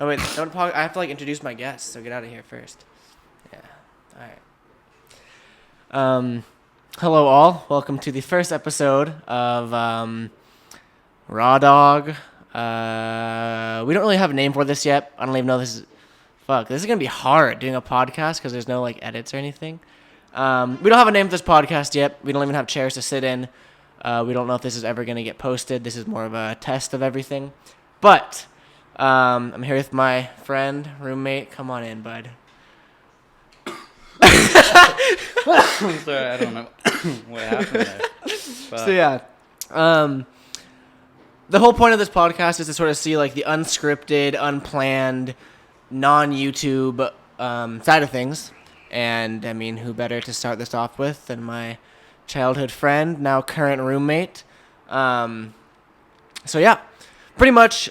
Oh wait, I have to like introduce my guests, so get out of here first. Yeah. All right. Hello all. Welcome to the first episode of Raw Dog. We don't really have a name for this yet. I don't even know this is. Fuck, this is gonna be hard doing a podcast because there's no like edits or anything. We don't have a name for this podcast yet. We don't even have chairs to sit in. We don't know if this is ever gonna get posted. This is more of a test of everything. But I'm here with my friend, roommate. Come on in, bud. I'm sorry, I don't know what happened there. But. So yeah, the whole point of this podcast is to sort of see like the unscripted, unplanned, non-YouTube side of things. And I mean, who better to start this off with than my childhood friend, now current roommate. So yeah, pretty much.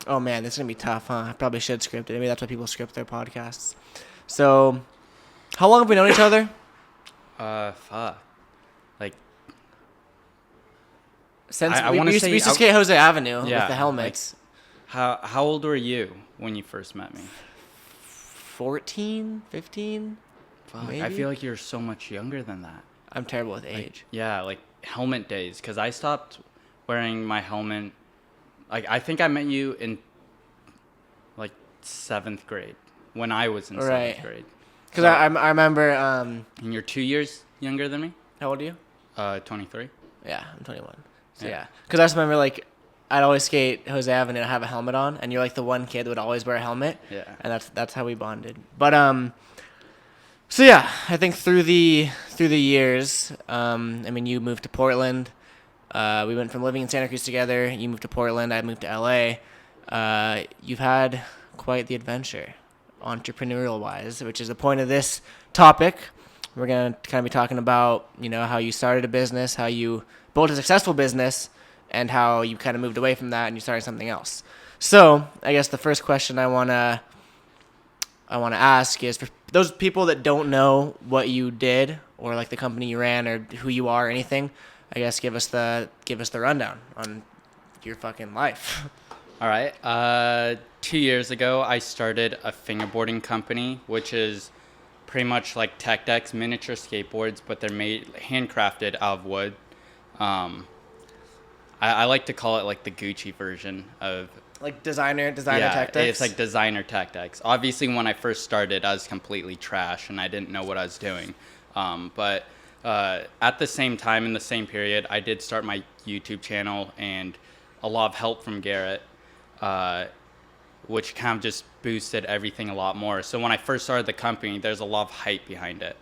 Oh man, this is gonna be tough, huh? I probably should script it. Maybe that's why people script their podcasts. So, how long have we known each other? Fuck. Like, Since I we wanna used to say skate Jose Avenue with Yeah, the helmets. how old were you when you first met me? 14, 15? Fuck, Maybe? I feel like you're so much younger than that. I'm terrible with age. Yeah, like helmet days, because I stopped wearing my helmet. Like, I think I met you in like 7th grade when I was in Right. 7th grade. Because So- I remember, And you're 2 years younger than me? how old are you? 23. Yeah, I'm 21. So Yeah. yeah. Because I just remember, like, I'd always skate Jose Avenue and have a helmet on, and you're like the one kid that would always wear a helmet. Yeah. And that's how we bonded. But so yeah, I think through the years, I mean, you moved to Portland. We went from living in Santa Cruz together. You moved to Portland. I moved to LA. You've had quite the adventure, entrepreneurial wise, which is the point of this topic. We're gonna kind of be talking about, you know, how you started a business, how you built a successful business, and how you kind of moved away from that and you started something else. So I guess the first question I wanna ask is, for those people that don't know what you did or like the company you ran or who you are or anything, I guess give us the rundown on your fucking life. All right. 2 years ago, I started a fingerboarding company, which is pretty much like tech decks, miniature skateboards, but they're made handcrafted out of wood. I like to call it like the Gucci version of Like designer tech decks? It's like designer tech decks. Obviously, when I first started, I was completely trash and I didn't know what I was doing. But at the same time, in the same period, I did start my YouTube channel and a lot of help from Garrett, which kind of just boosted everything a lot more. So when I first started the company, there's a lot of hype behind it.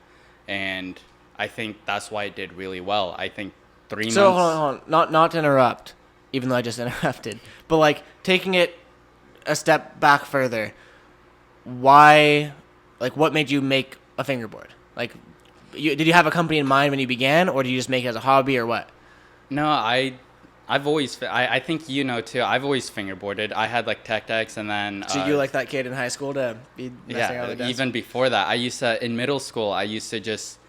And I think that's why it did really well. I think 3 months... So hold on. Not to interrupt, even though I just interrupted. But like taking it a step back further, why, like, what made you make a fingerboard? Like, did you have a company in mind when you began, or did you just make it as a hobby, or what? No, I've always, I think you know too, I've always fingerboarded. I had like tech decks and then... So you like that kid in high school to be messing around with the desk? Even before that, in middle school, I used to just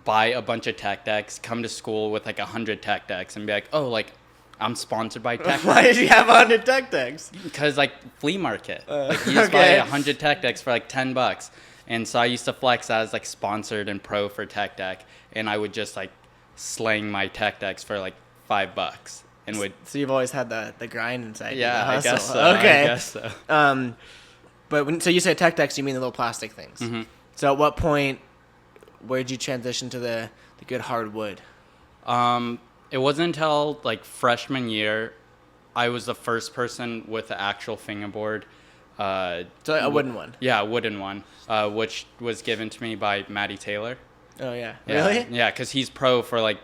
buy a bunch of tech decks, come to school with like 100 tech decks and be like, oh, like, I'm sponsored by tech decks. Why did you have 100 tech decks? Because like flea market. Like you just buy Okay. 100 tech decks for like $10. And so I used to flex as like sponsored and pro for tech deck. And I would just like slang my tech decks for like $5 and would... So you've always had the grind inside. Yeah, the I hustle. guess so. Okay. I guess so. But so you say tech decks, you mean the little plastic things. Mm-hmm. So at what point, where did you transition to the good hardwood? It wasn't until like freshman year, I was the first person with the actual fingerboard. So a wooden one. Yeah, a wooden one, which was given to me by Matty Taylor. Oh yeah. Yeah, Really? Yeah, because he's pro for like,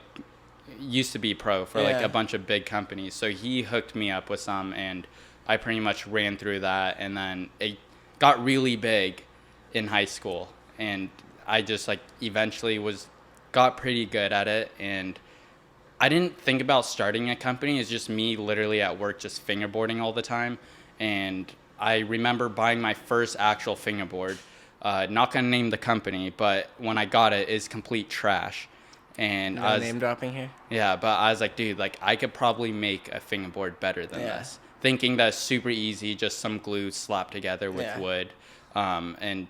used to be pro for like Yeah. a bunch of big companies. So he hooked me up with some, and I pretty much ran through that, and then it got really big in high school, and I just like eventually got pretty good at it, and I didn't think about starting a company. It's just me literally at work just fingerboarding all the time, and I remember buying my first actual fingerboard. Not gonna name the company, but when I got it, it's complete trash. And No I was name dropping here. yeah, but I was like, dude, like I could probably make a fingerboard better than Yeah. this. thinking that's super easy, just some glue slapped together with Yeah. wood. And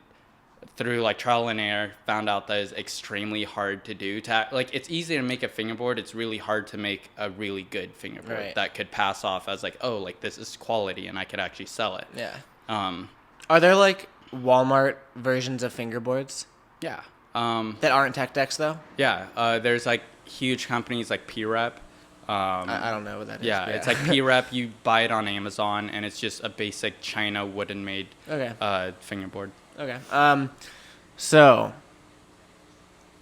through like trial and error, found out that it's extremely hard to do. Like it's easy to make a fingerboard. It's really hard to make a really good fingerboard Right. that could pass off as like, oh, like this is quality and I could actually sell it. Yeah. Um, Are there like Walmart versions of fingerboards yeah. that aren't tech decks though? Yeah. There's like huge companies like P-Rep. I don't know what that is. Yeah, but it's like P-Rep. You buy it on Amazon, and it's just a basic China wooden made Okay. fingerboard. Okay. So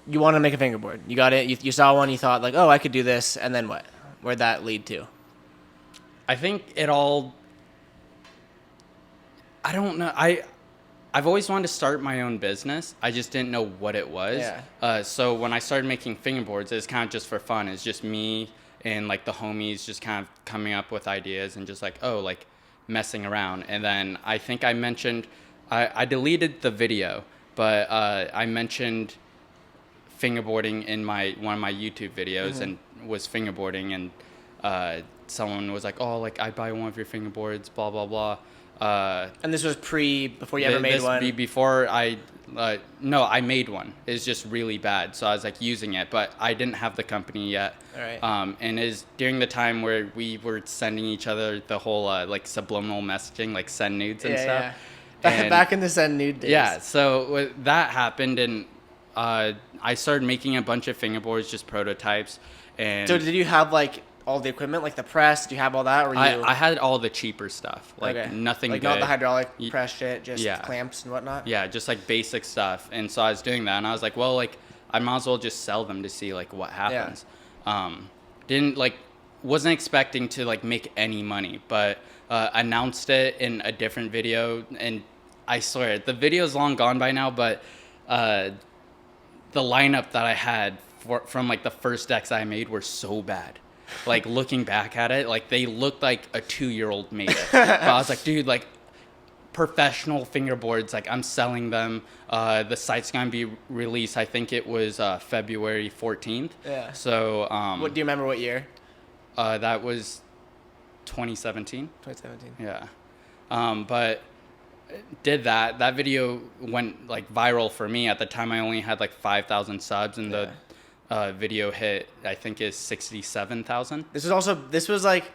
you want to make a fingerboard. You got it. You saw one. You thought like, oh, I could do this. And then what? Where'd that lead to? I think it all. I don't know. I've always wanted to start my own business. I just didn't know what it was. Yeah. So when I started making fingerboards, it's kind of just for fun. It's just me and like the homies just kind of coming up with ideas and just like, oh, like messing around. And then I think I mentioned, I deleted the video, but I mentioned fingerboarding in one of my YouTube videos and was fingerboarding, and someone was like, oh, like I buy one of your fingerboards, blah, blah, blah. And this was before you ever made one? Before no, I made one. It's just really bad. So I was like using it, but I didn't have the company yet. All right. And is during the time where we were sending each other the whole like subliminal messaging, like send nudes and stuff. Yeah. And Back in the send nude days. yeah, so that happened, and I started making a bunch of fingerboards, just prototypes. And So did you have like all the equipment, like the press? Did you have all that? Or I had all the cheaper stuff, like nothing like good. not the hydraulic press shit, just Yeah. clamps and whatnot? Yeah, just like basic stuff. And so I was doing that, and I was like, well, like I might as well just sell them to see like what happens. Wasn't expecting to like make any money, but announced it in a different video, and I swear the video's long gone by now, but the lineup that I had from like the first decks I made were so bad. Like looking back at it, like they looked like a 2-year-old made it. But I was like, dude, like professional fingerboards, like I'm selling them. The site's gonna be released. I think it was February 14th. Yeah. So What do you remember? What year? that was 2017. 2017. Yeah. But did that. That video went like viral for me. At the time, I only had like 5,000 subs, and the video hit, I think, is 67,000. This was like,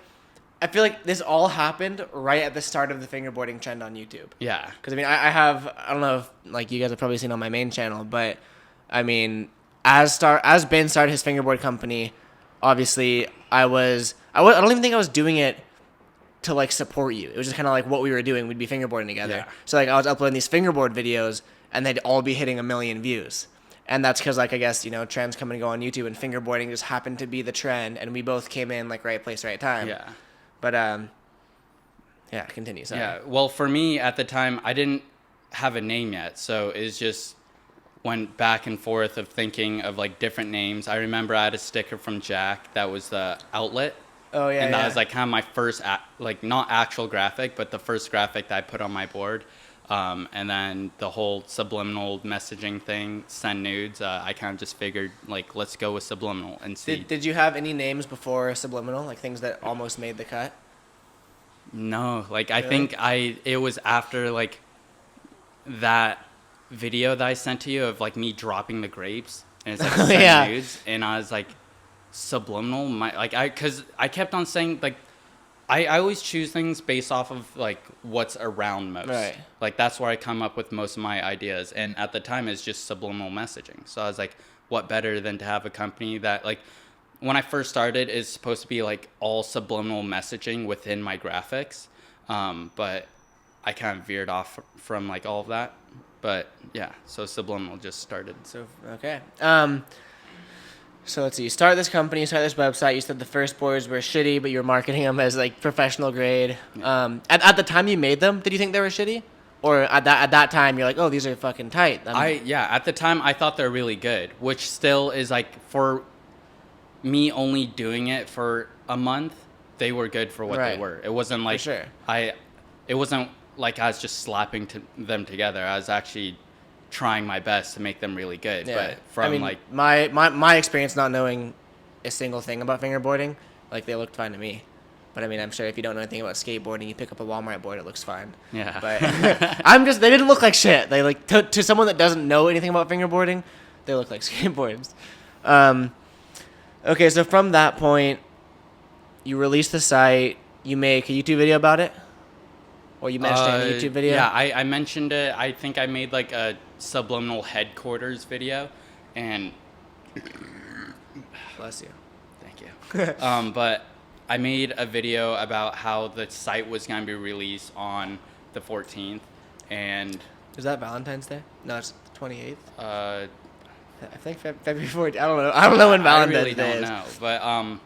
I feel like this all happened right at the start of the fingerboarding trend on YouTube. Yeah. Because I mean, I don't know if like you guys have probably seen on my main channel, but I mean, as Ben started his fingerboard company, obviously I don't even think I was doing it to like support you. It was just kind of like what we were doing. We'd be fingerboarding together. Yeah. So like I was uploading these fingerboard videos, and they'd all be hitting 1 million views. And that's because, like, I guess, you know, trends come and go on YouTube, and fingerboarding just happened to be the trend, and we both came in, like, right place, right time. Yeah. But, yeah, continue. Sorry. Yeah. Well, for me at the time, I didn't have a name yet, so it just went back and forth of thinking of like different names. I remember I had a sticker from Jack that was the outlet. Oh yeah. And that was like kind of my first, like not actual graphic, but the first graphic that I put on my board. And then the whole subliminal messaging thing, send nudes. I kind of just figured like, let's go with subliminal and see. Did you have any names before subliminal, like things that almost made the cut? No, like I Really? think it was after like that video that I sent to you of like me dropping the grapes, and it's like send Yeah. nudes, and I was like subliminal. Because I kept on saying like I always choose things based off of like what's around most. Right. Like that's where I come up with most of my ideas, and at the time it's just subliminal messaging. So I was like, what better than to have a company that like. When I first started, is supposed to be like all subliminal messaging within my graphics, but I kind of veered off from like all of that. But yeah, so subliminal just started. So okay. So let's see. You start this company, you start this website. You said the first boards were shitty, but you were marketing them as like professional grade. Yeah. At the time you made them, did you think they were shitty? Or at that time you're like, oh, these are fucking tight. At the time I thought they're really good, which still is like for me only doing it for a month, they were good for what Right. they were. It wasn't like sure. It wasn't like I was just slapping them together. I was actually trying my best to make them really good. Yeah. But from I mean, like my experience not knowing a single thing about fingerboarding, like they looked fine to me. But I mean, I'm sure if you don't know anything about skateboarding, you pick up a Walmart board, it looks fine. Yeah. But they didn't look like shit. They like to someone that doesn't know anything about fingerboarding, they look like skateboards. Okay, so from that point, you release the site, you make a YouTube video about it, or you mentioned it in a YouTube video. Yeah, I mentioned it. I think I made like a subliminal headquarters video, and Bless you. thank you. But I made a video about how the site was going to be released on the 14th, and Is that Valentine's Day? No, it's the 28th. I I think February 14th. I don't know. I don't know when Valentine's really Day don't is. know. But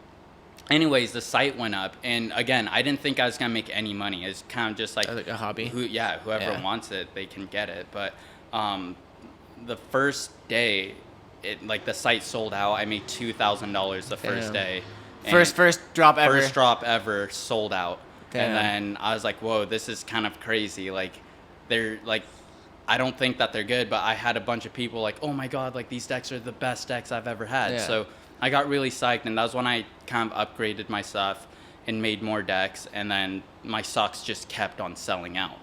anyways, the site went up, and again, I didn't think I was gonna make any money. It's kind of just like a hobby. Whoever wants it, they can get it. But the first day, the site sold out. I made $2,000 the first day. First drop ever. First drop ever sold out. Damn. And then I was like, whoa, this is kind of crazy. Like, they're like, I don't think that they're good, but I had a bunch of people like, oh my God, like these decks are the best decks I've ever had. Yeah. So I got really psyched, and that was when I kind of upgraded my stuff and made more decks, and then my socks just kept on selling out.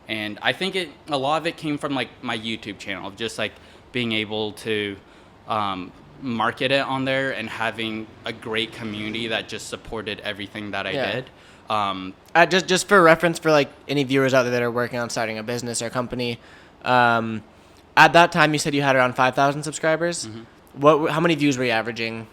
And I think a lot of it came from like my YouTube channel, just like being able to market it on there and having a great community that just supported everything that I did. Just for reference for like any viewers out there that are working on starting a business or a company, at that time you said you had around 5,000 subscribers. Mm-hmm. How many views were you averaging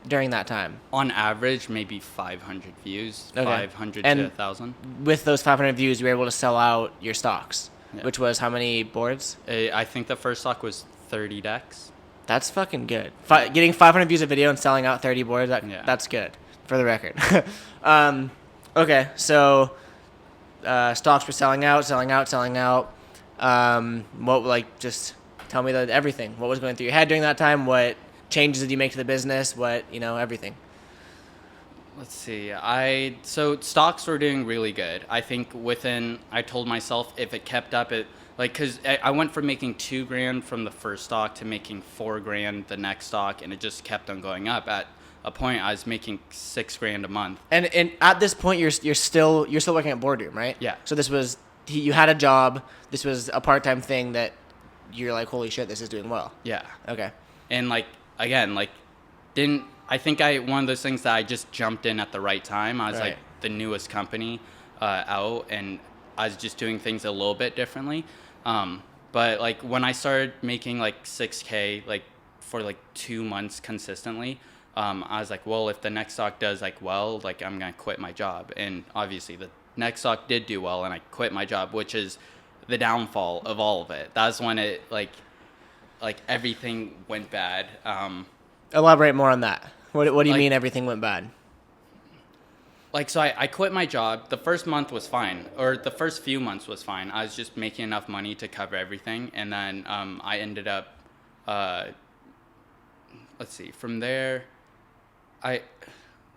during that time? On average, maybe 500 views, Okay. 500 And to 1,000. With those 500 views, you were able to sell out your stocks, Yeah. which was how many boards? I think the first stock was 30 decks. That's fucking good. Getting 500 views a video and selling out 30 boards, that's good, for the record. Okay, so stocks were selling out. Just tell me everything. What was going through your head during that time? What changes did you make to the business? Everything. Let's see. So stocks were doing really good. I think I told myself if it kept up, because I went from making $2,000 from the first stock to making $4,000 the next stock, and it just kept on going up. At a point, I was making $6,000 a month. And at this point, you're still working at Boardroom, right? Yeah. So this was you had a job. This was a part-time thing that you're like, holy shit, this is doing well. Yeah. Okay. And I think one of those things that I just jumped in at the right time. I was Right. like the newest company out, and I was just doing things a little bit differently. But like when I started making like $6,000 like for like 2 months consistently, I was like, well, if the next stock does like well, like I'm gonna quit my job. And obviously the next stock did do well, and I quit my job, which is the downfall of all of it. That's when it like everything went bad. Elaborate more on that. What do you Like- mean everything went bad? So I quit my job. The first month was fine, or the first few months was fine. I was just making enough money to cover everything, and then I ended up, let's see, from there,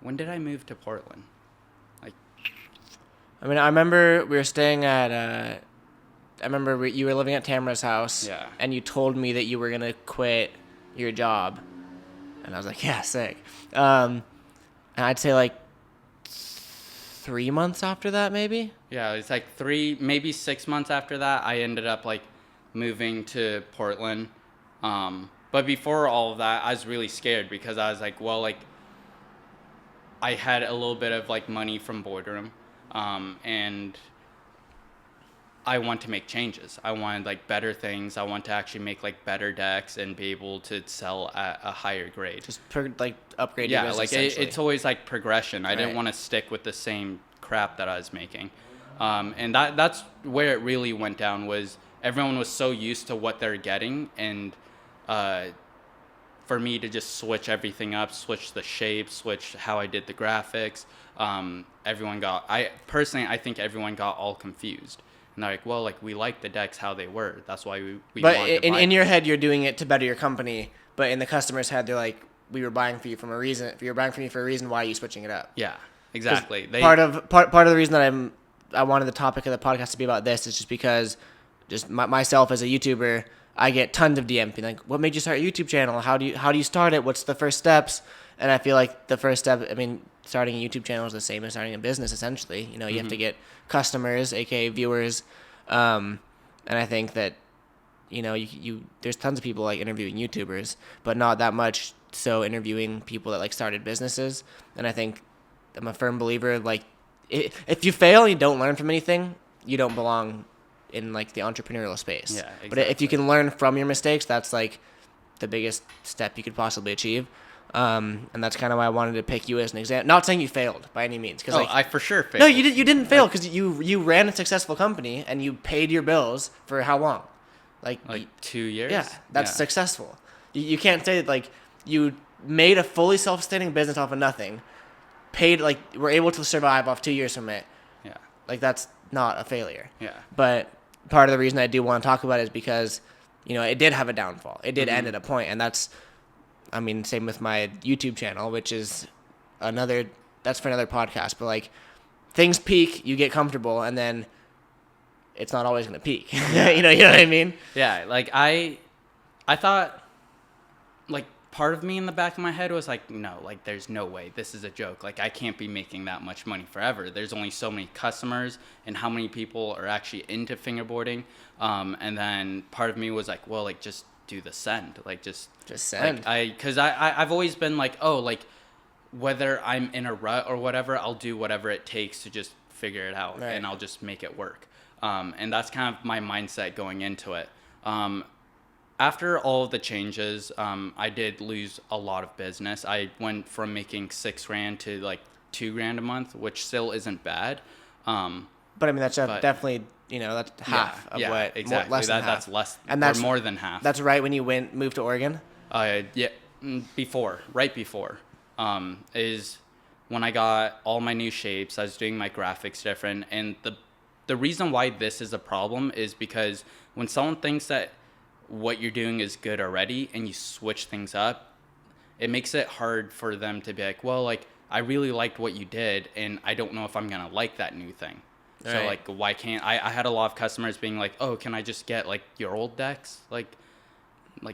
when did I move to Portland? I mean, I remember we were staying at. You were living at Tamara's house. Yeah. And you told me that you were gonna quit your job, and I was like, yeah, sick. And I'd say like 3 months after that, maybe. Yeah, it's like maybe 6 months after that, I ended up like moving to Portland. But before all of that, I was really scared because I was like, well, like I had a little bit of like money from Boardroom, and I want to make changes. I wanted like better things. I want to actually make like better decks and be able to sell at a higher grade. Just upgrade your Yeah, business. like it's always like progression. I didn't Right. want to stick with the same crap that I was making, and that's where it really went down. Was everyone was so used to what they're getting, and for me to just switch everything up, switch the shape, switch how I did the graphics, I think everyone got all confused. And they're like, well, like we like the decks how they were. That's why we But wanted to buy in them. your head, you're doing it to better your company. But in the customer's head, they're like, we were buying for you from a reason. If you're buying from you for a reason, why are you switching it up? Yeah, exactly. Part of the reason that I wanted the topic of the podcast to be about this is just because myself as a YouTuber, I get tons of DMs being like, what made you start a YouTube channel? How do you start it? What's the first steps? And I feel like the first step, I mean, starting a YouTube channel is the same as starting a business, essentially. You know, you have to get customers, aka viewers. And I think that, you know, you there's tons of people like interviewing YouTubers, but not that much so interviewing people that like started businesses. And I think I'm a firm believer, like, if you fail and you don't learn from anything, you don't belong in like the entrepreneurial space. Yeah, exactly. But if you can learn from your mistakes, that's like the biggest step you could possibly achieve. And that's kind of why I wanted to pick you as an example. Not saying you failed by any means, because I for sure failed. No, you didn't fail, because you ran a successful company and you paid your bills for how long? Like 2 years. Yeah, that's successful. You can't say that like you made a fully self-sustaining business off of nothing, paid, like, were able to survive off 2 years from it. Yeah. Like, that's not a failure. Yeah. But part of the reason I do want to talk about it is because, you know, it did have a downfall. It did end at a point, and that's, I mean, same with my YouTube channel, which is that's for another podcast. But like, things peak, you get comfortable, and then it's not always going to peak. you know what I mean? Yeah. Like I thought, like, part of me in the back of my head was like, no, like, there's no way this is a joke. Like, I can't be making that much money forever. There's only so many customers, and how many people are actually into fingerboarding. And then part of me was like, well, like, just do the send. Like, just send. Like, because I've always been like, oh, like, whether I'm in a rut or whatever, I'll do whatever it takes to just figure it out, right. And I'll just make it work. And that's kind of my mindset going into it. After all of the changes, I did lose a lot of business. I went from making $6,000 to like $2,000 a month, which still isn't bad. But I mean, that's definitely, you know, that's half of what. Exactly. Less than half. That's less, and that's more than half. That's right when you moved to Oregon. Right before, is when I got all my new shapes. I was doing my graphics different, and the reason why this is a problem is because when someone thinks that what you're doing is good already and you switch things up, it makes it hard for them to be like, well, like, I really liked what you did and I don't know if I'm gonna like that new thing. Right. So like, why can't I had a lot of customers being like, oh, can I just get like your old decks? Like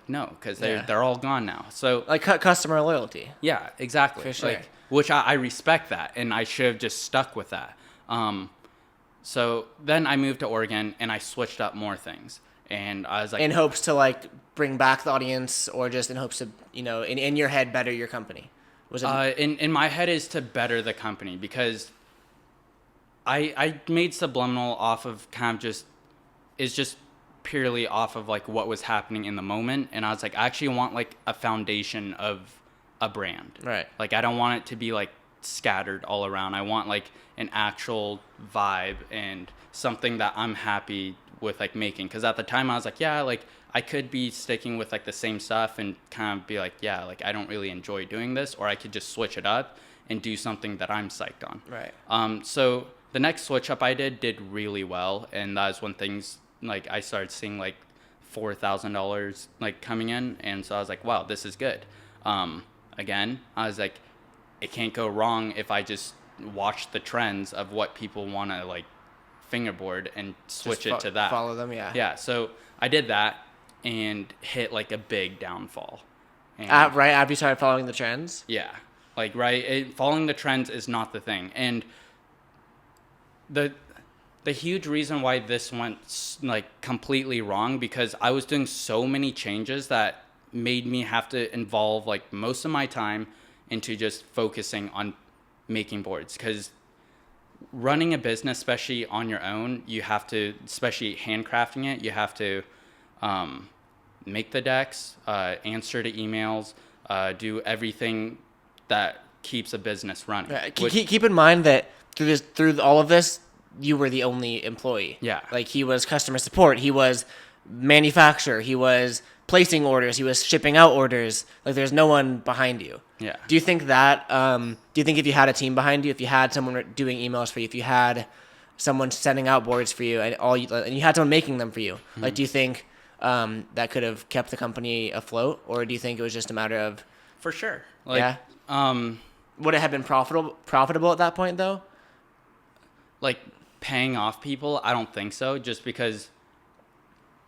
no, because they're all gone now. So like, customer loyalty. Yeah, exactly. For sure. Like, which I respect that, and I should have just stuck with that. So then I moved to Oregon and I switched up more things. And I was like, in hopes to like bring back the audience, or just in hopes to, you know, in your head, better your company. Was it? In my head is to better the company, because I made Subliminal off of kind of just purely off of like what was happening in the moment. And I was like, I actually want like a foundation of a brand. Right. Like, I don't want it to be like scattered all around. I want like an actual vibe and something that I'm happy with like making. Because at the time I was like, yeah, like, I could be sticking with like the same stuff and kind of be like, yeah, like, I don't really enjoy doing this, or I could just switch it up and do something that I'm psyched on. Right. So the next switch up I did really well, and that was when things like I started seeing like $4,000 like coming in, and so I was like, wow, this is good. Again, I was like, it can't go wrong if I just watch the trends of what people want to like fingerboard and switch it to that. Follow them, yeah. Yeah, so I did that and hit like a big downfall. And right after you started following the trends? Yeah. Like, following the trends is not the thing. And the huge reason why this went like completely wrong, because I was doing so many changes that made me have to involve like most of my time into just focusing on making boards. Because running a business, especially on your own, you have to, especially handcrafting it, you have to make the decks, answer to emails, do everything that keeps a business running. Keep in mind that through all of this, you were the only employee. Yeah. Like, he was customer support, he was manufacturer, he was placing orders, he was shipping out orders. Like, there's no one behind you. Yeah. Do you think that, do you think if you had a team behind you, if you had someone doing emails for you, if you had someone sending out boards for you, and you had someone making them for you, like, do you think that could have kept the company afloat, or do you think it was just a matter of... For sure. Like, yeah. Would it have been profitable at that point, though? Like, paying off people, I don't think so, just because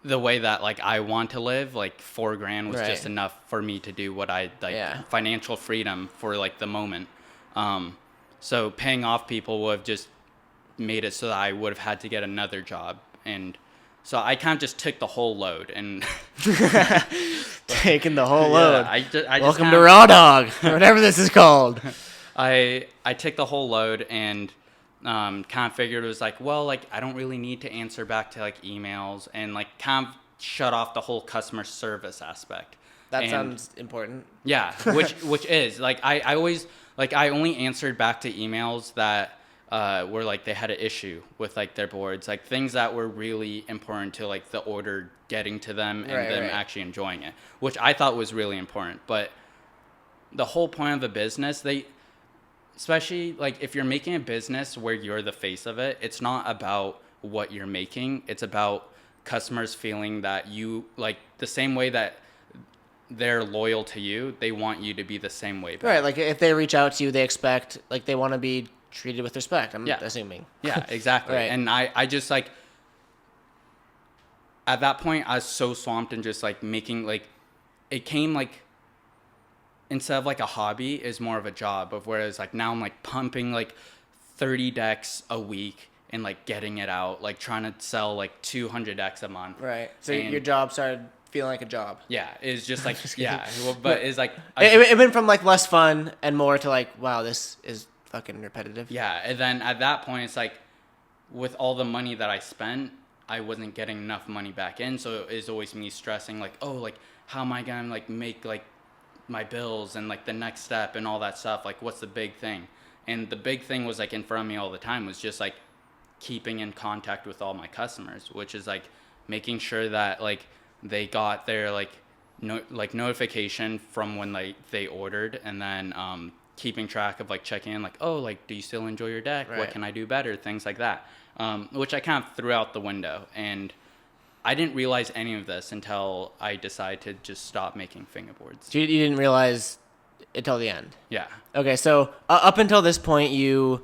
the way that like I want to live, like $4,000 was Right. just enough for me to do what I like. Yeah. Financial freedom for like the moment. So paying off people would have just made it so that I would have had to get another job, and so I kind of just took the whole load and Taking the whole load. I just Welcome kinda, to Raw Dog, or whatever this is called. I took the whole load and kind of figured it was like, well, like I don't really need to answer back to like emails, and like kind of shut off the whole customer service aspect. That And- sounds important. Yeah, which is like I always like I only answered back to emails that were like they had an issue with like their boards, like things that were really important to like the order getting to them and Right, them right. actually enjoying it, which I thought was really important. But the whole point of the business, especially like if you're making a business where you're the face of it, it's not about what you're making. It's about customers feeling that you like the same way that they're loyal to you, they want you to be the same way back. Right, like if they reach out to you, they expect, like they want to be treated with respect, I'm Yeah. assuming. Yeah, exactly. Right. And I just like, at that point, I was so swamped in just like making like, it came like, instead of like a hobby, is more of a job. Of whereas like now I'm like pumping like 30 decks a week and like getting it out, like trying to sell like 200 decks a month. Right. So And- your job started feeling like a job. Yeah, it's just like, Just kidding. yeah, well, but it's like, It went from like less fun and more to like, wow, this is fucking repetitive. yeah, and then at that point, it's like, with all the money that I spent, I wasn't getting enough money back in, so it's always me stressing, like, oh, like, how am I gonna, like, make, like, my bills and, like, the next step and all that stuff, like, what's the big thing? And the big thing was, like, in front of me all the time was just, like, keeping in contact with all my customers, which is, like, making sure that, like, they got their, like, notification from when, like, they ordered, and then, keeping track of like checking in, like, oh, like, do you still enjoy your deck? Right. What can I do better? Things like that, which I kind of threw out the window. And I didn't realize any of this until I decided to just stop making fingerboards. So you didn't realize until the end. Yeah. Okay, so up until this point, you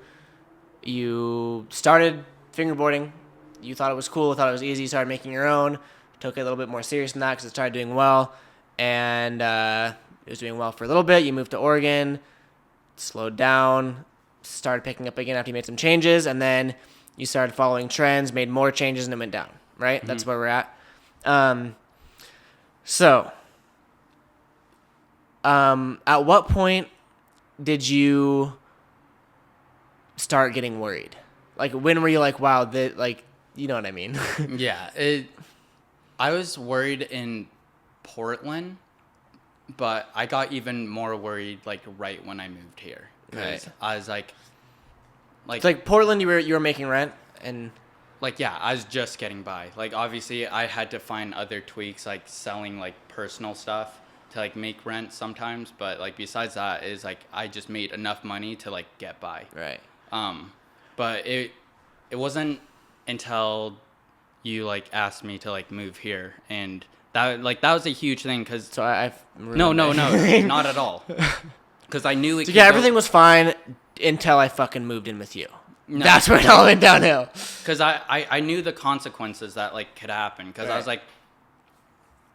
started fingerboarding. You thought it was cool, thought it was easy, started making your own, took it a little bit more serious than that because it started doing well. And it was doing well for a little bit. You moved to Oregon, slowed down, started picking up again after you made some changes, and then you started following trends, made more changes, and it went down, right? Mm-hmm. That's where we're at. At what point did you start getting worried? Like, when were you like, wow, like, you know what I mean? Yeah. I was worried in Portland, but I got even more worried like right when I moved here. Because Right. I was like, It's like Portland, you were making rent, and like, yeah, I was just getting by. Like, obviously, I had to find other tweaks, like selling like personal stuff to like make rent sometimes. But like besides that, is like I just made enough money to like get by. right. But it wasn't until you like asked me to like move here, and that was a huge thing because So I've no, not at all. Because I knew it. So could yeah, go- everything was fine until I fucking moved in with you. No. That's when it all went downhill. Because I knew the consequences that like could happen. Because I was Right. like,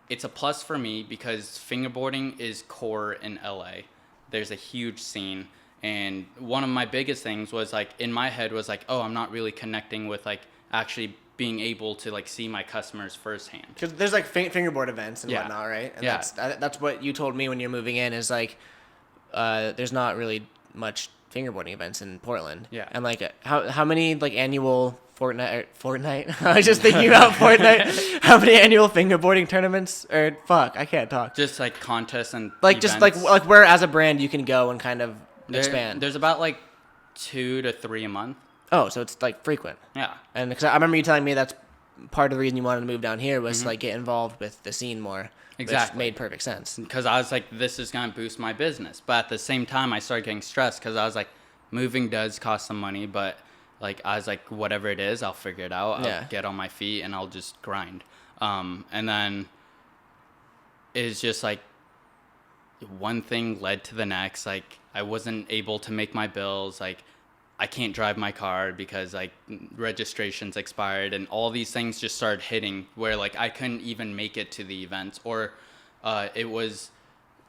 it's a plus for me because fingerboarding is core in LA. There's a huge scene, and one of my biggest things was like in my head was like, oh, I'm not really connecting with like actually being able to like see my customers firsthand. Because there's like fingerboard events and Yeah. whatnot, right? And Yeah. that's what you told me when you're moving in is like, there's not really much fingerboarding events in Portland. Yeah. And like, how many like annual Fortnite? I was just thinking about Fortnite. How many annual fingerboarding tournaments? Or fuck, I can't talk. Just like contests and Like just like events. where as a brand you can go and kind of expand. There's about like 2 to 3 a month. Oh, so it's like frequent. Yeah. And because I remember you telling me that's part of the reason you wanted to move down here was like get involved with the scene more. Exactly. Which made perfect sense. Because I was like, this is going to boost my business. But at the same time, I started getting stressed because I was like, moving does cost some money. But like, I was like, whatever it is, I'll figure it out. Yeah. I'll get on my feet and I'll just grind. And then it's just like one thing led to the next. Like, I wasn't able to make my bills. Like, I can't drive my car because like registration's expired, and all these things just started hitting where like I couldn't even make it to the events, or it was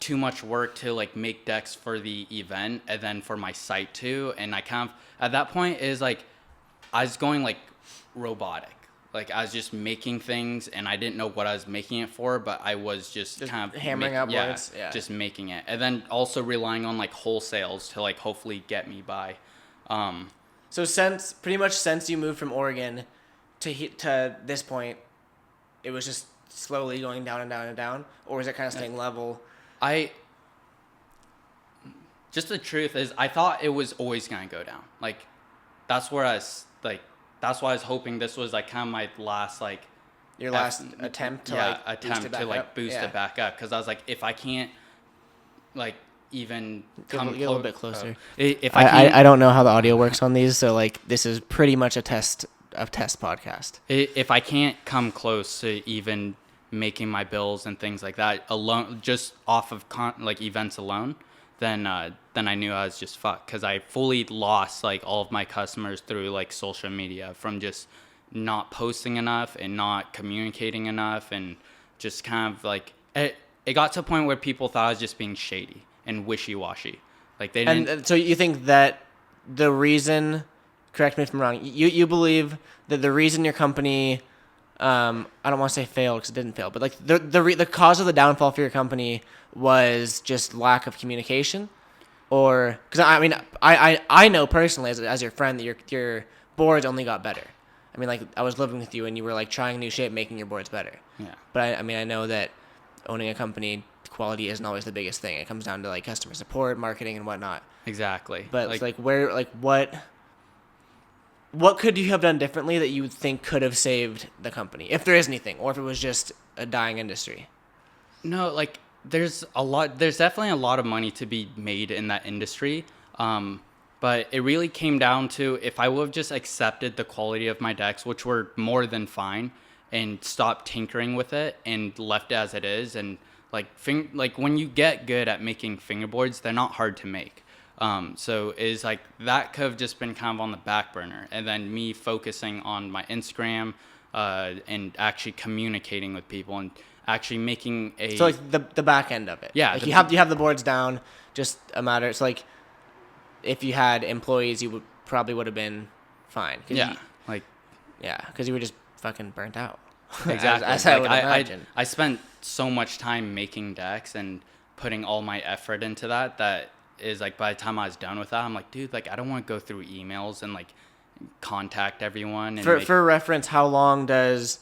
too much work to like make decks for the event and then for my site too. And I kind of, at that point, is like I was going like robotic. Like I was just making things and I didn't know what I was making it for, but I was just kind of hammering out boards. Yeah, just making it. And then also relying on like wholesales to like hopefully get me by. So pretty much since you moved from Oregon to this point, it was just slowly going down and down and down, or was it kind of staying level? Just the truth is, I thought it was always gonna go down. Like, that's where I was like, that's why I was hoping this was like kind of my last like. Your last attempt to boost it back up, because I was like, if I can't like even come a little bit closer. If I don't know how the audio works on these, so like this is pretty much a test podcast. If I can't come close to even making my bills and things like that alone, just off of like events alone, then I knew I was just fucked, because I fully lost like all of my customers through like social media from just not posting enough and not communicating enough, and just kind of like it got to a point where people thought I was just being shady and wishy-washy. Like they didn't. And so you think that the reason, correct me if I'm wrong, you believe that the reason your company, I don't want to say failed because it didn't fail, but like the cause of the downfall for your company was just lack of communication, or because I mean I know personally as your friend that your boards only got better. I mean, like I was living with you and you were like trying new shit, making your boards better. Yeah. But I mean I know that owning a company, quality isn't always the biggest thing. It comes down to like customer support, marketing, and whatnot. Exactly. But like where, like what could you have done differently that you would think could have saved the company, if there is anything, or if it was just a dying industry? No, like there's definitely a lot of money to be made in that industry. But it really came down to, if I would have just accepted the quality of my decks, which were more than fine, and stopped tinkering with it and left it as it is, and like when you get good at making fingerboards, they're not hard to make. So is like that could have just been kind of on the back burner, and then me focusing on my Instagram and actually communicating with people and actually making a so like the back end of it. Yeah, like you have the boards down, just a matter. It's like if you had employees, you would have been fine. Yeah, because you were just fucking burnt out. Exactly. as I would imagine. I spent so much time making decks and putting all my effort into that is like, by the time I was done with that, I'm like, dude, like I don't want to go through emails and like contact everyone. And for reference, how long does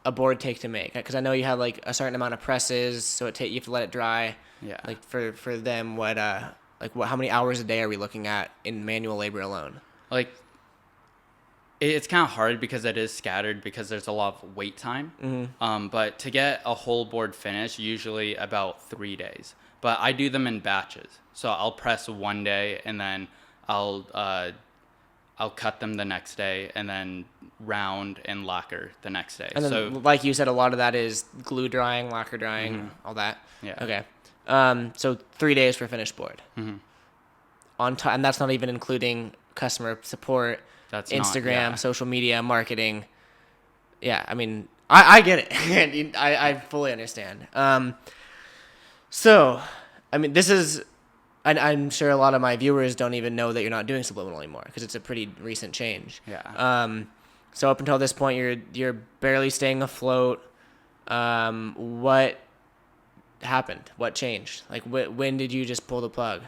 a board take to make? Because I know you have like a certain amount of presses, so you have to let it dry. Yeah. Like for them, how many hours a day are we looking at in manual labor alone? Like, it's kind of hard because it is scattered, because there's a lot of wait time. Mm-hmm. But to get a whole board finished, usually about 3 days. But I do them in batches. So I'll press one day, and then I'll cut them the next day, and then round and lacquer the next day. And then, so, like you said, a lot of that is glue drying, lacquer drying, mm-hmm. all that. Yeah. Okay. So 3 days for finished board. Mm-hmm. And that's not even including customer support, that's Instagram, social media, marketing. Yeah, I mean, I get it. I fully understand. So, I mean, this is, I'm sure a lot of my viewers don't even know that you're not doing subliminal anymore, because it's a pretty recent change. Yeah. So up until this point, you're barely staying afloat. What happened? What changed? Like, when did you just pull the plug?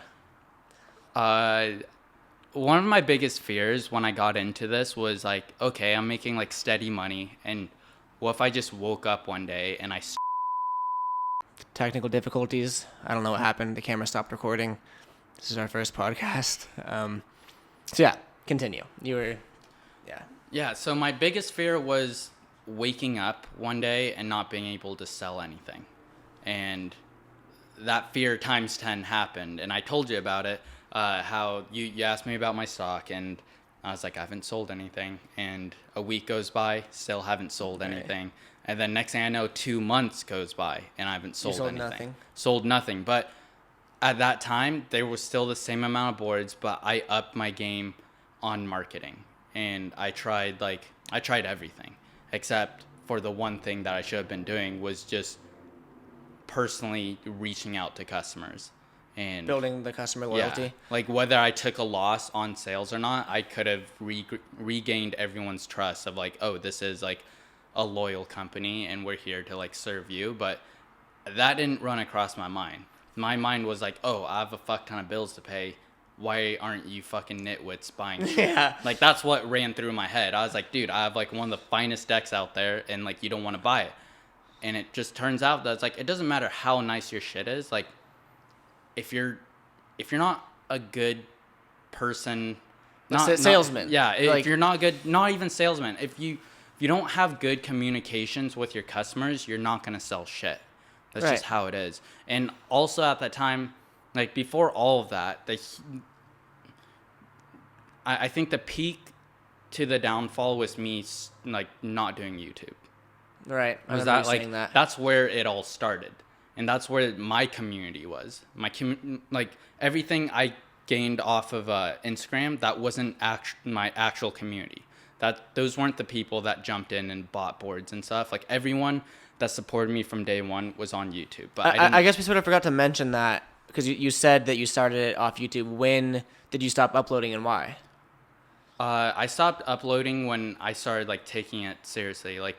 One of my biggest fears when I got into this was like, okay, I'm making like steady money, and what if I just woke up one day and Technical difficulties. I don't know what happened. The camera stopped recording. This is our first podcast. So yeah, continue. Yeah, so my biggest fear was waking up one day and not being able to sell anything. And that fear times 10 happened. And I told you about it, how you asked me about my stock, and I was like, I haven't sold anything. And a week goes by, still haven't sold anything. And then next thing I know, 2 months goes by, and I haven't sold anything. Nothing? Sold nothing. But at that time, there was still the same amount of boards, but I upped my game on marketing. And I tried everything except for the one thing that I should have been doing was just personally reaching out to customers and Building the customer loyalty. yeah, like whether I took a loss on sales or not, I could have regained everyone's trust of like, oh, this is like a loyal company and we're here to like serve you. But that didn't run across my mind. My mind was like, oh, I have a fuck ton of bills to pay. Why aren't you fucking nitwits buying shit? Yeah. Like that's what ran through my head. I was like, dude, I have like one of the finest decks out there and like you don't want to buy it. And it just turns out that it's like it doesn't matter how nice your shit is, like if you're not a good person, salesman. If you're not good, not even salesman, if you don't have good communications with your customers, you're not going to sell shit. That's right. just how it is. And also at that time, like before all of that, I think the peak to the downfall was me like not doing YouTube. Right. Was that like that's where it all started, and that's where my community was. Like everything I gained off of Instagram, that wasn't my actual community. Those weren't the people that jumped in and bought boards and stuff. Like everyone that supported me from day one was on YouTube. But I guess we sort of forgot to mention that because you said that you started it off YouTube. When did you stop uploading and why? I stopped uploading when I started like taking it seriously. Like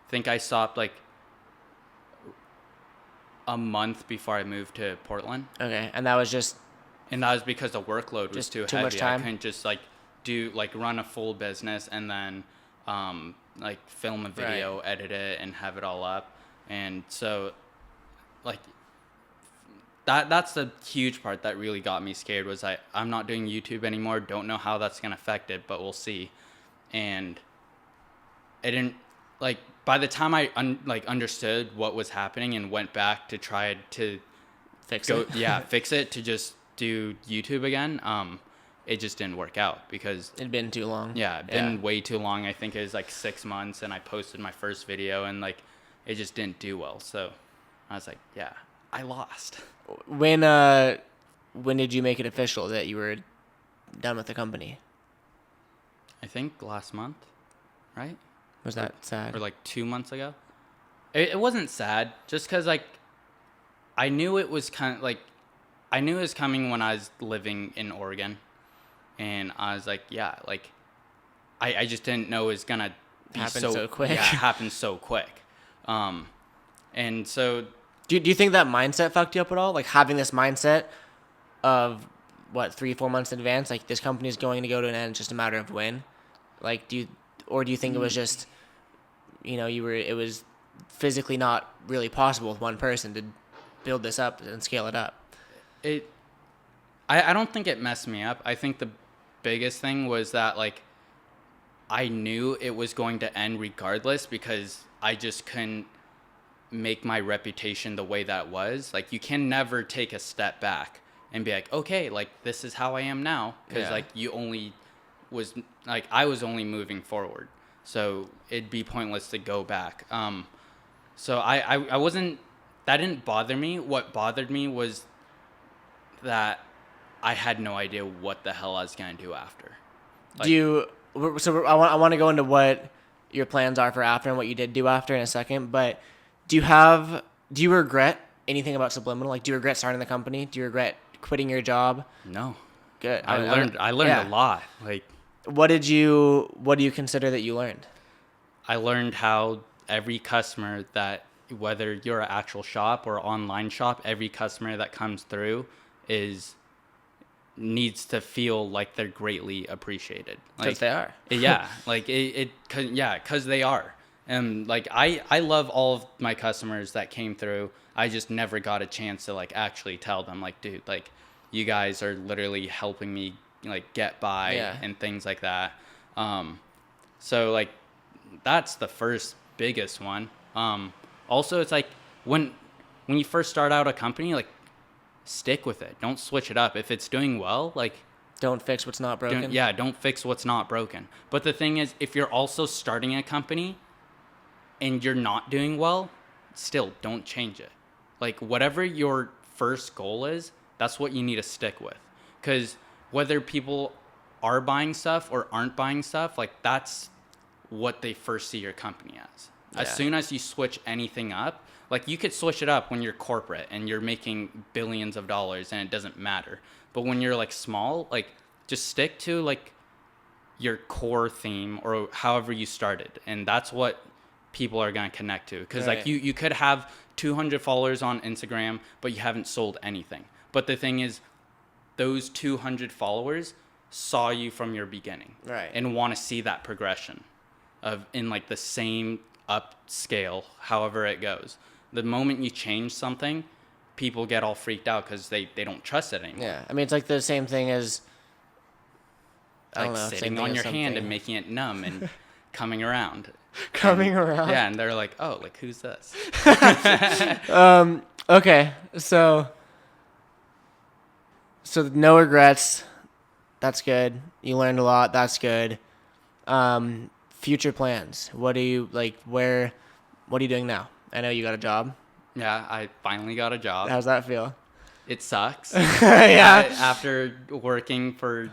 I think I stopped like a month before I moved to Portland. Okay, and that was because the workload was too heavy. Much time. I couldn't just like run a full business and then like film a video, right, edit it, and have it all up. And so like that's the huge part that really got me scared was I'm not doing YouTube anymore. Don't know how that's gonna affect it, but we'll see. And it didn't like by the time I understood what was happening and went back to try to fix it to just do YouTube again, it just didn't work out because it'd been too long. Yeah, it'd been way too long. I think it was like 6 months, and I posted my first video, and like it just didn't do well. So I was like, yeah, I lost. When did you make it official that you were done with the company? I think last month, right? Was that sad? Or like 2 months ago? It wasn't sad, just because like I knew it was coming when I was living in Oregon, and I was like, yeah, like I just didn't know it was gonna happen so quick. Yeah, happen so quick. And so. Do you think that mindset fucked you up at all? Like having this mindset of 3-4 months in advance, like this company is going to go to an end, it's just a matter of when. Like do you think it was just, it was physically not really possible with one person to build this up and scale it up? I don't think it messed me up. I think the biggest thing was that like I knew it was going to end regardless because I just couldn't make my reputation the way that was. Like you can never take a step back and be like, okay, like this is how I am now, because like I was only moving forward, so it'd be pointless to go back. So I wasn't, that didn't bother me. What bothered me was that I had no idea what the hell I was gonna do after. Like, I want to go into what your plans are for after and what you did do after in a second, but do you regret anything about Subliminal? Like, do you regret starting the company? Do you regret quitting your job? No. Good. I learned a lot. Like, I learned how every customer that, whether you're an actual shop or online shop, every customer that comes through needs to feel like they're greatly appreciated. Because they are. Yeah. Like because they are. And like I love all of my customers that came through. I just never got a chance to like actually tell them like, dude, like you guys are literally helping me like get by and things like that. So like that's the first biggest one. Also it's like when you first start out a company, like stick with it. Don't switch it up. If it's doing well, like don't fix what's not broken. Don't fix what's not broken. But the thing is, if you're also starting a company and you're not doing well, still don't change it. Like whatever your first goal is, that's what you need to stick with. Because whether people are buying stuff or aren't buying stuff, like that's what they first see your company as. Yeah. As soon as you switch anything up, like you could switch it up when you're corporate and you're making billions of dollars and it doesn't matter. But when you're like small, like just stick to like your core theme or however you started. And that's what people are going to connect to. Because like you could have 200 followers on Instagram, but you haven't sold anything. But the thing is, those 200 followers saw you from your beginning, and want to see that progression of in like the same upscale, however it goes. The moment you change something, people get all freaked out because they don't trust it anymore. Yeah, I mean, it's like the same thing as sitting on your hand and making it numb and coming around. Around. Yeah, and they're like, oh, like who's this? Okay, so no regrets. That's good. You learned a lot. That's good. Future plans. What do you like? What are you doing now? I know you got a job. Yeah, I finally got a job. How's that feel? It sucks. Yeah. After working for,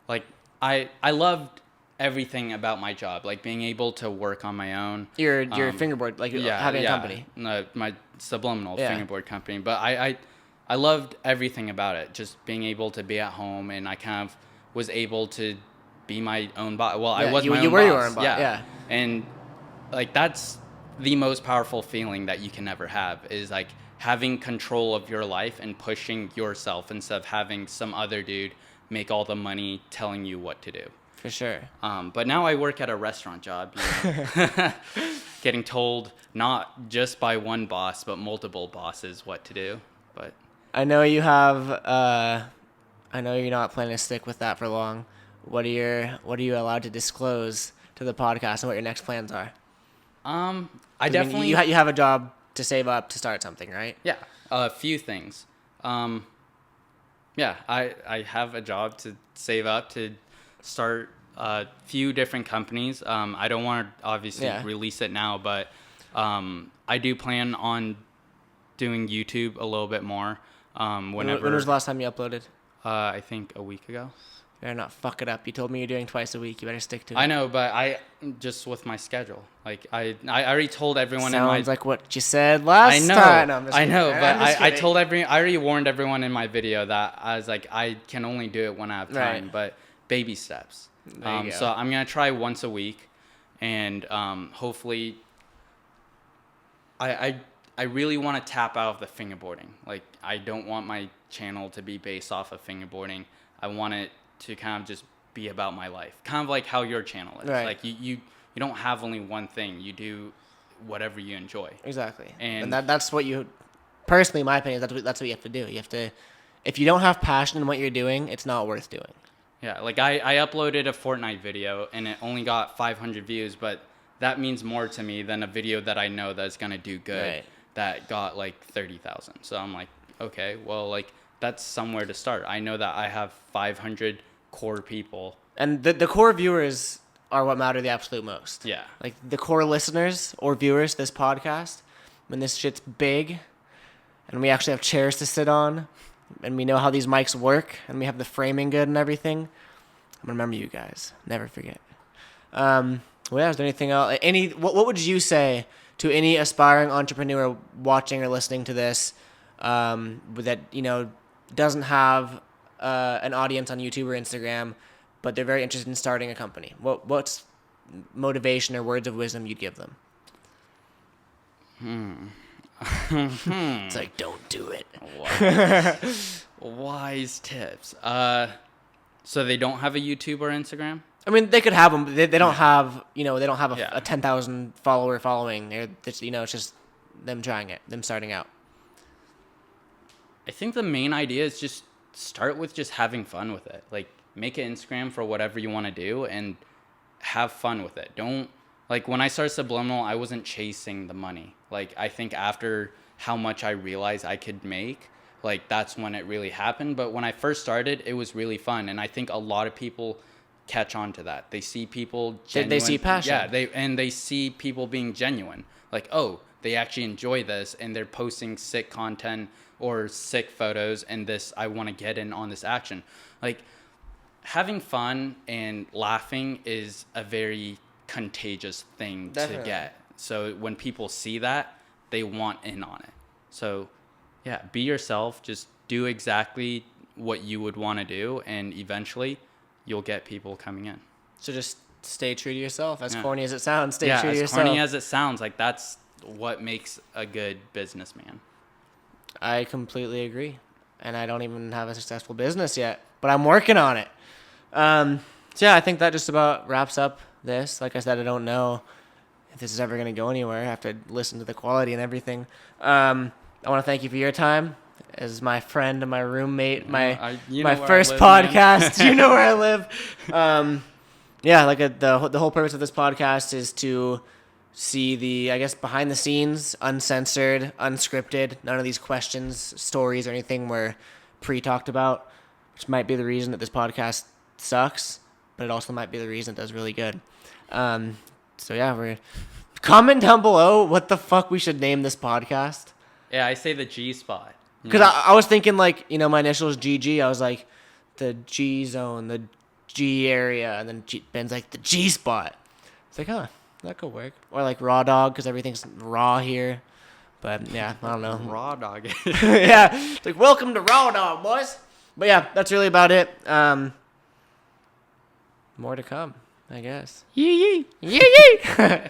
like, I loved everything about my job, like being able to work on my own. Your fingerboard, like having a company. My subliminal fingerboard company. But I loved everything about it. Just being able to be at home, and I kind of was able to be my own boss. Well, I was my own boss. You were your own boss. Yeah. And like that's the most powerful feeling that you can ever have, is like having control of your life and pushing yourself instead of having some other dude make all the money telling you what to do. For sure. But now I work at a restaurant job, getting told not just by one boss, but multiple bosses what to do. But I know you have. I know you're not planning to stick with that for long. What are you allowed to disclose to the podcast and what your next plans are? I definitely. You have a job to save up to start something, right? Yeah, a few things. Yeah, I have a job to save up to start a few different companies. I don't want to obviously release it now, but I do plan on doing YouTube a little bit more. Whenever. When was the last time you uploaded? I think a week ago. You better not fuck it up. You told me you're doing twice a week. You better stick to it. I know, but I just with my schedule. Like I already told everyone. Sounds like what you said last time. No, I know, but I told I already warned everyone in my video that I was like, I can only do it when I have time, but baby steps. So I'm gonna try once a week, and hopefully, I really want to tap out of the fingerboarding. Like I don't want my channel to be based off of fingerboarding. I want it to kind of just be about my life, kind of like how your channel is. Like you don't have only one thing. You do whatever you enjoy. Exactly. And that's what you, personally, in my opinion, that's what you have to do. You have to, if you don't have passion in what you're doing, it's not worth doing. Yeah, like I uploaded a Fortnite video and it only got 500 views, but that means more to me than a video that I know that's gonna do good that got like 30,000. So I'm like, okay, well, like that's somewhere to start. I know that I have 500 core people, and the core viewers are what matter the absolute most. Yeah, like the core listeners or viewers this podcast, when this shit's big and we actually have chairs to sit on and we know how these mics work and we have the framing good and everything, I'm gonna remember you guys, never forget. Well, yeah, is there anything else? What would you say to any aspiring entrepreneur watching or listening to this that doesn't have an audience on YouTube or Instagram, but they're very interested in starting a company? What's motivation or words of wisdom you'd give them? It's like, don't do it. Wise tips. So they don't have a YouTube or Instagram? I mean, they could have them. They don't have, they don't have a 10,000 follower following. It's just them trying it, them starting out. I think the main idea is just start with just having fun with it. Like, make an Instagram for whatever you want to do and have fun with it. Don't, like, when I started Subliminal, I wasn't chasing the money. Like, I think after how much I realized I could make, like, that's when it really happened. But when I first started, it was really fun. And I think a lot of people catch on to that. They see people They see passion. Yeah, they see people being genuine. Like, oh, they actually enjoy this, and they're posting sick content or sick photos, and this, I want to get in on this action. Like, having fun and laughing is a very contagious thing to get. So when people see that, they want in on it. So yeah, be yourself. Just do exactly what you would want to do, and eventually you'll get people coming in. So just stay true to yourself. As corny as it sounds, stay true to yourself. Yeah, as corny as it sounds, like that's what makes a good businessman. I completely agree. And I don't even have a successful business yet, but I'm working on it. So yeah, I think that just about wraps up this. Like I said, I don't know if this is ever going to go anywhere. I have to listen to the quality and everything. I want to thank you for your time as my friend and my roommate, my first podcast. You know where I live. Yeah, like the whole purpose of this podcast is to see the, I guess, behind the scenes, uncensored, unscripted. None of these questions, stories, or anything were pre-talked about, which might be the reason that this podcast sucks, but it also might be the reason it does really good. So yeah, comment down below what the fuck we should name this podcast. Yeah, I say the G spot. Because I was thinking, like, you know, my initials GG. I was like, the G zone, the G area, and then Ben's like, the G spot. It's like, huh, that could work. Or like raw dog, because everything's raw here. But yeah, I don't know. Raw dog. Yeah, it's like, welcome to Raw Dog, boys. But yeah, that's really about it. More to come, I guess. Yee yee. Yee yee.